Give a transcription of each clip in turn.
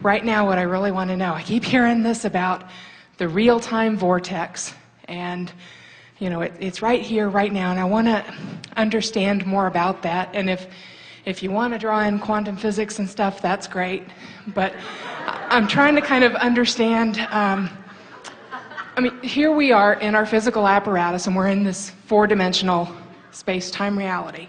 right now what I really want to know, I keep hearing this about the real-time vortex, and you know, it's right here, right now, and I want to understand more about that. And if you want to draw in quantum physics and stuff, that's great. But I'm trying to kind of understand, I mean, here we are in our physical apparatus, and we're in this four-dimensional space-time reality.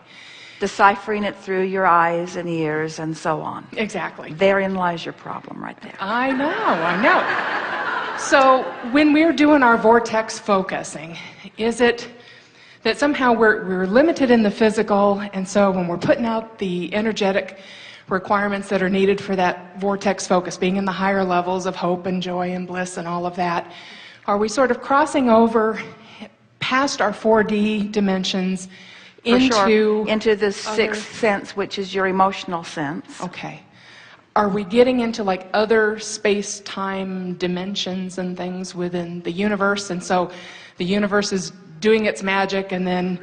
Deciphering it through your eyes and ears and so on. Exactly. Therein lies your problem right there. I know. So when we're doing our vortex focusing, is it that somehow we're limited in the physical, and so when we're putting out the energetic requirements that are needed for that vortex focus, being in the higher levels of hope and joy and bliss and all of that, are we sort of crossing over past our 4D dimensions into the sixth sense, which is your emotional sense? Okay. Are we getting into like other space-time dimensions and things within the universe, and so the universe is doing its magic, and then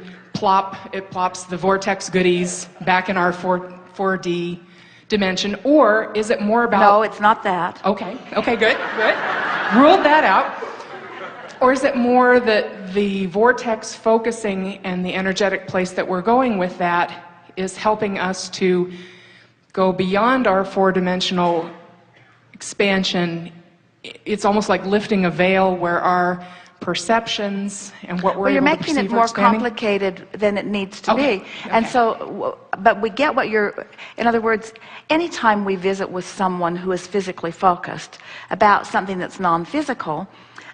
it plops the vortex goodies back in our 4D dimension? Or is it more about... No, it's not that. Okay, good. Ruled that out. Or is it more that the vortex focusing and the energetic place that we're going with that is helping us to go beyond our four-dimensional expansion? It's almost like lifting a veil where our perceptions and what we're able to perceive are expanding. Well, you're making it more complicated than it needs to be. And so, but we get what you're, in other words, anytime we visit with someone who is physically focused about something that's non-physical,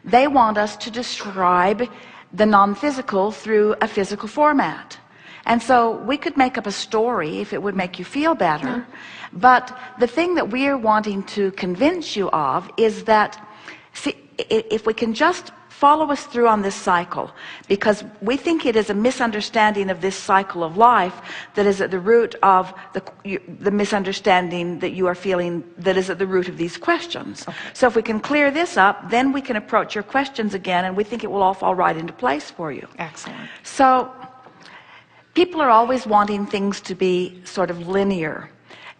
they want us to describe the non-physical through a physical format. And so we could make up a story if it would make you feel better. But the thing that we're wanting to convince you of is that, see, if we can just follow us through on this cycle, because we think it is a misunderstanding of this cycle of life that is at the root of the misunderstanding that you are feeling, that is at the root of these questions. Okay. So if we can clear this up, then we can approach your questions again, and we think it will all fall right into place for you. Excellent. So people are always wanting things to be sort of linear,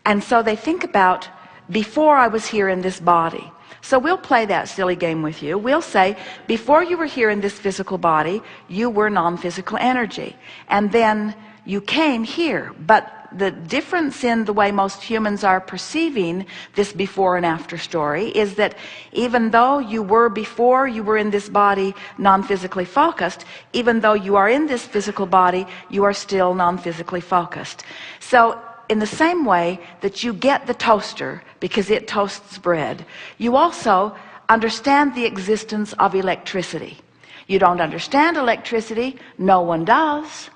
and so they think about, before I was here in this body. So we'll play that silly game with you. We'll say, before you were here in this physical body, you were non-physical energy, and then you came here. But the difference in the way most humans are perceiving this before and after story is that even though you were, before you were in this body, non-physically focused, even though you are in this physical body, you are still non-physically focused. So in the same way that you get the toaster because it toasts bread, you also understand the existence of electricity. You don't understand electricity. No one does.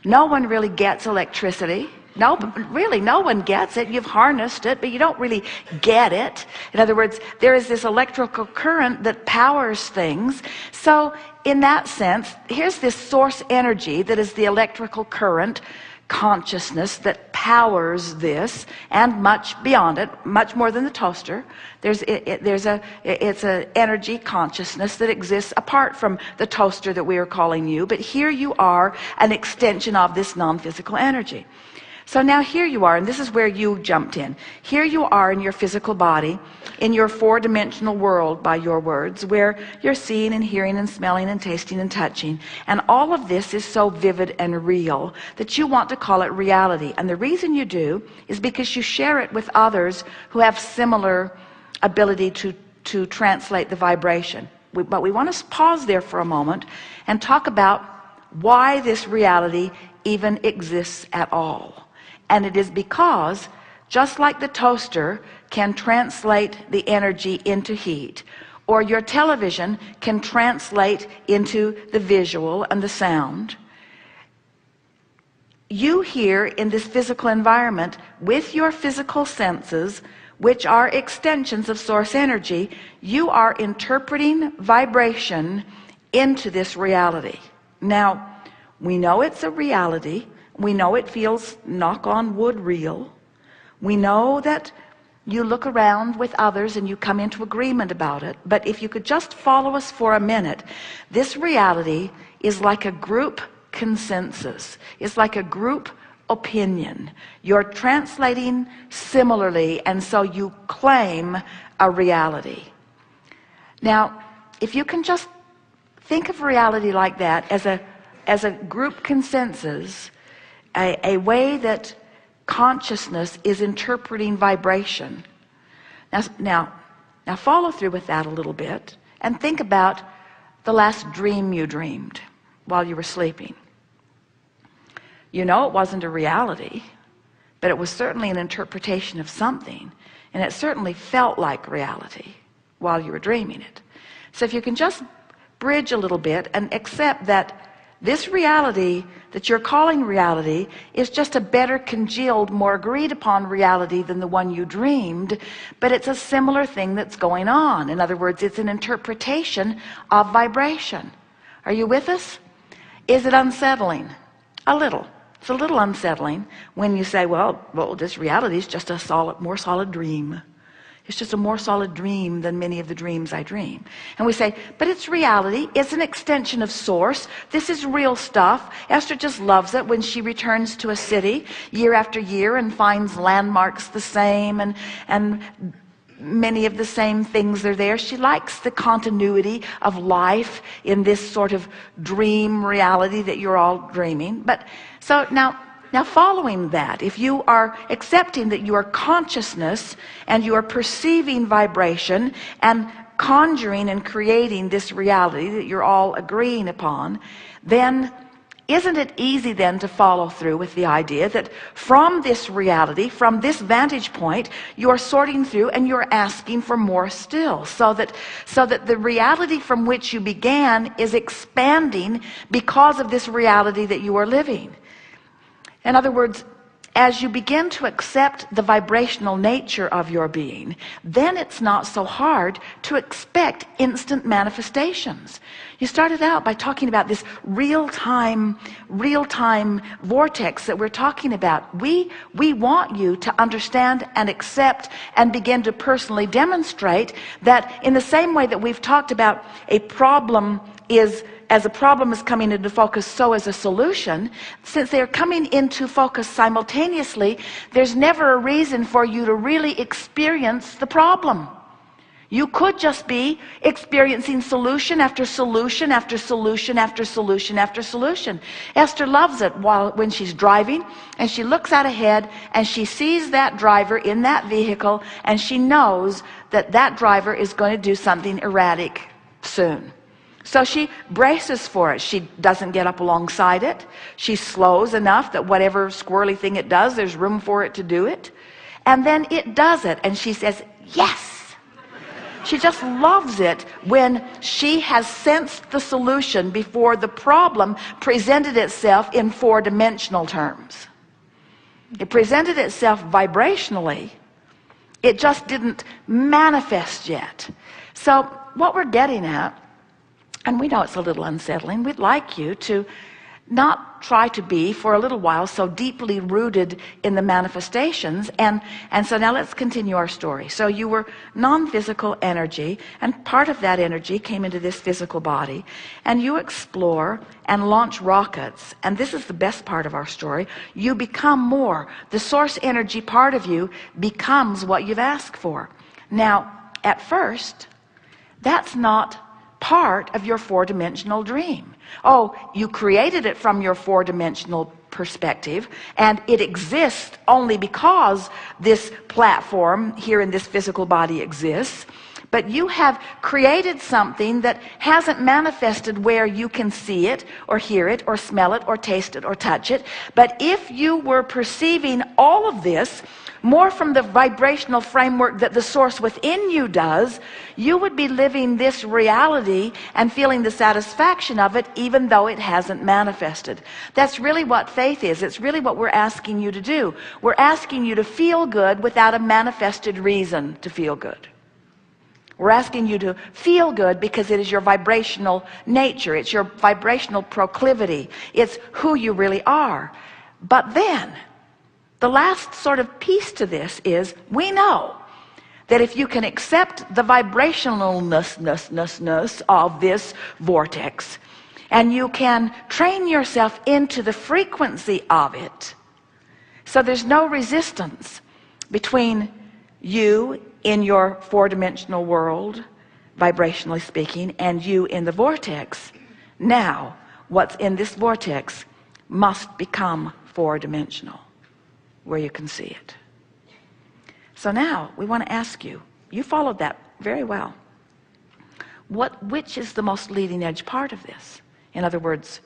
No one really gets electricity. No, really, no one gets it. You've harnessed it, but you don't really get it. In other words, there is this electrical current that powers things. So in that sense, here's this source energy that is the electrical current, consciousness that powers this, and much beyond it, much more than the toaster. It's an energy consciousness that exists apart from the toaster that we are calling you, but here you are, an extension of this non-physical energy. So now here you are, and this is where you jumped in. Here you are in your physical body, in your four-dimensional world, by your words, where you're seeing and hearing and smelling and tasting and touching. And all of this is so vivid and real that you want to call it reality. And the reason you do is because you share it with others who have similar ability to translate the vibration. But we want to pause there for a moment and talk about why this reality even exists at all. And it is because, just like the toaster can translate the energy into heat, or your television can translate into the visual and the sound, you here in this physical environment, with your physical senses, which are extensions of source energy, you are interpreting vibration into this reality. Now, we know it's a reality. We know it feels, knock on wood, real. We know that you look around with others and you come into agreement about it. But if you could just follow us for a minute, this reality is like a group consensus. It's like a group opinion. You're translating similarly, and so you claim a reality. Now, if you can just think of reality like that as a group consensus, a way that consciousness is interpreting vibration. Now follow through with that a little bit and think about the last dream you dreamed while you were sleeping. You know it wasn't a reality, but it was certainly an interpretation of something, and it certainly felt like reality while you were dreaming it. So if you can just bridge a little bit and accept that this reality that you're calling reality is just a better congealed, more agreed upon reality than the one you dreamed, but it's a similar thing that's going on. In other words, it's an interpretation of vibration. Are you with us? Is it unsettling? A little. It's a little unsettling when you say, well, this reality is just a more solid dream. It's just a more solid dream than many of the dreams I dream. And we say, but it's reality. It's an extension of source. This is real stuff. Esther just loves it when she returns to a city year after year and finds landmarks the same and many of the same things are there. She likes the continuity of life in this sort of dream reality that you're all dreaming. But so now following that, if you are accepting that you are consciousness and you are perceiving vibration and conjuring and creating this reality that you're all agreeing upon, then isn't it easy then to follow through with the idea that from this reality, from this vantage point, you're sorting through and you're asking for more still, so that the reality from which you began is expanding because of this reality that you are living. In other words, as you begin to accept the vibrational nature of your being, then it's not so hard to expect instant manifestations. You started out by talking about this real-time vortex that we're talking about. We want you to understand and accept and begin to personally demonstrate that in the same way that we've talked about a problem is, as a problem is coming into focus, so is a solution. Since they're coming into focus simultaneously, there's never a reason for you to really experience the problem. You could just be experiencing solution after solution after solution after solution after solution. Esther loves it when she's driving and she looks out ahead and she sees that driver in that vehicle and she knows that that driver is going to do something erratic soon. So she braces for it. She doesn't get up alongside it. She slows enough that whatever squirrely thing it does, there's room for it to do it. And then it does it. And she says, yes. She just loves it when she has sensed the solution before the problem presented itself in four-dimensional terms. It presented itself vibrationally. It just didn't manifest yet. So what we're getting at, and we know it's a little unsettling, we'd like you to not try to be for a little while so deeply rooted in the manifestations. And so now let's continue our story. So you were non-physical energy, and part of that energy came into this physical body, and you explore and launch rockets. And this is the best part of our story. You become more. The source energy part of you becomes what you've asked for. Now, at first, that's not part of your four-dimensional dream. Oh, you created it from your four-dimensional perspective, and it exists only because this platform here in this physical body exists. But you have created something that hasn't manifested where you can see it or hear it or smell it or taste it or touch it. But if you were perceiving all of this more from the vibrational framework that the source within you does, you would be living this reality and feeling the satisfaction of it even though it hasn't manifested. That's really what faith is. It's really what we're asking you to do. We're asking you to feel good without a manifested reason to feel good. We're asking you to feel good because it is your vibrational nature. It's your vibrational proclivity. It's who you really are. But then, the last sort of piece to this is, we know that if you can accept the vibrationalness of this vortex, and you can train yourself into the frequency of it, So there's no resistance between you in your four-dimensional world, vibrationally speaking, and you in the vortex. Now what's in this vortex must become four-dimensional, where you can see it. So now we want to ask you, you followed that very well, which is the most leading edge part of this? In other words,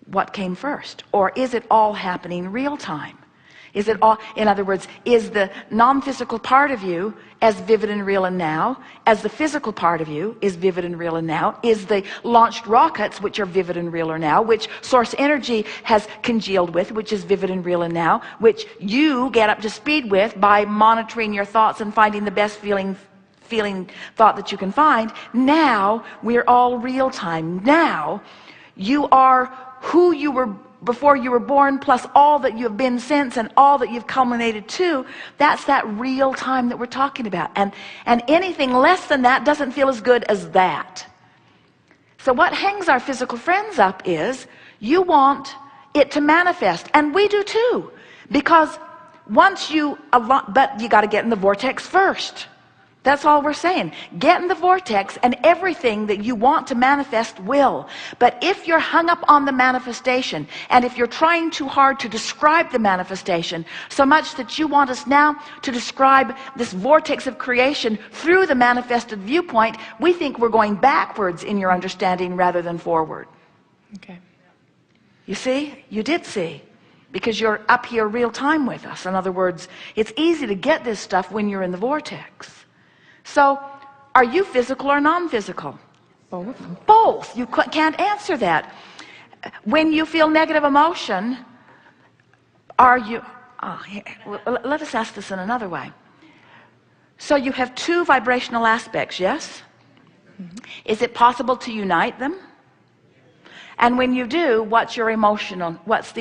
what came first? Or is it all happening real time? Is it all, in other words, is the non-physical part of you as vivid and real and now as the physical part of you is vivid and real and now? Is the launched rockets, which are vivid and real and now, which source energy has congealed with, which is vivid and real and now, which you get up to speed with by monitoring your thoughts and finding the best feeling thought that you can find? Now we're all real time. Now you are who you were before you were born, plus all that you've been since and all that you've culminated to. That's that real time that we're talking about. And anything less than that doesn't feel as good as that. So what hangs our physical friends up is, you want it to manifest, and we do too, because once you, but you got to get in the vortex first. That's all we're saying. Get in the vortex and everything that you want to manifest will. But if you're hung up on the manifestation, and if you're trying too hard to describe the manifestation, so much that you want us now to describe this vortex of creation through the manifested viewpoint, we think we're going backwards in your understanding rather than forward. Okay. You see? You did see. Because you're up here real time with us. In other words, it's easy to get this stuff when you're in the vortex. So, are you physical or non-physical? Both. Both. You can't answer that. When you feel negative emotion, are you... let us ask this in another way. So you have two vibrational aspects, yes? Mm-hmm. Is it possible to unite them? And when you do, what's the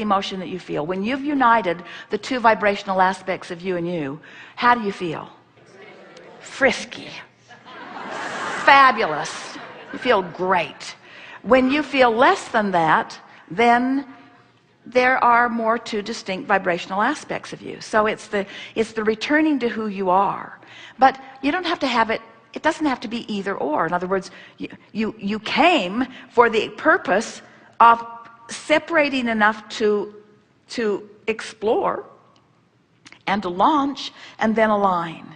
emotion that you feel? When you've united the two vibrational aspects of you and you, how do you feel? Frisky, fabulous. You feel great. When you feel less than that, then there are more two distinct vibrational aspects of you. So it's the returning to who you are. But you don't have to have it. It doesn't have to be either or. In other words, you came for the purpose of separating enough to explore and to launch and then align.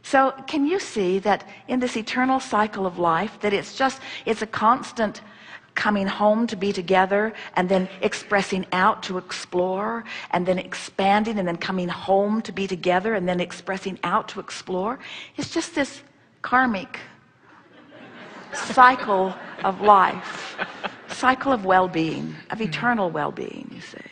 So can you see that in this eternal cycle of life, that it's a constant coming home to be together, and then expressing out to explore, and then expanding, and then coming home to be together, and then expressing out to explore? It's just this karmic cycle of life, cycle of well-being, of eternal well-being, you see.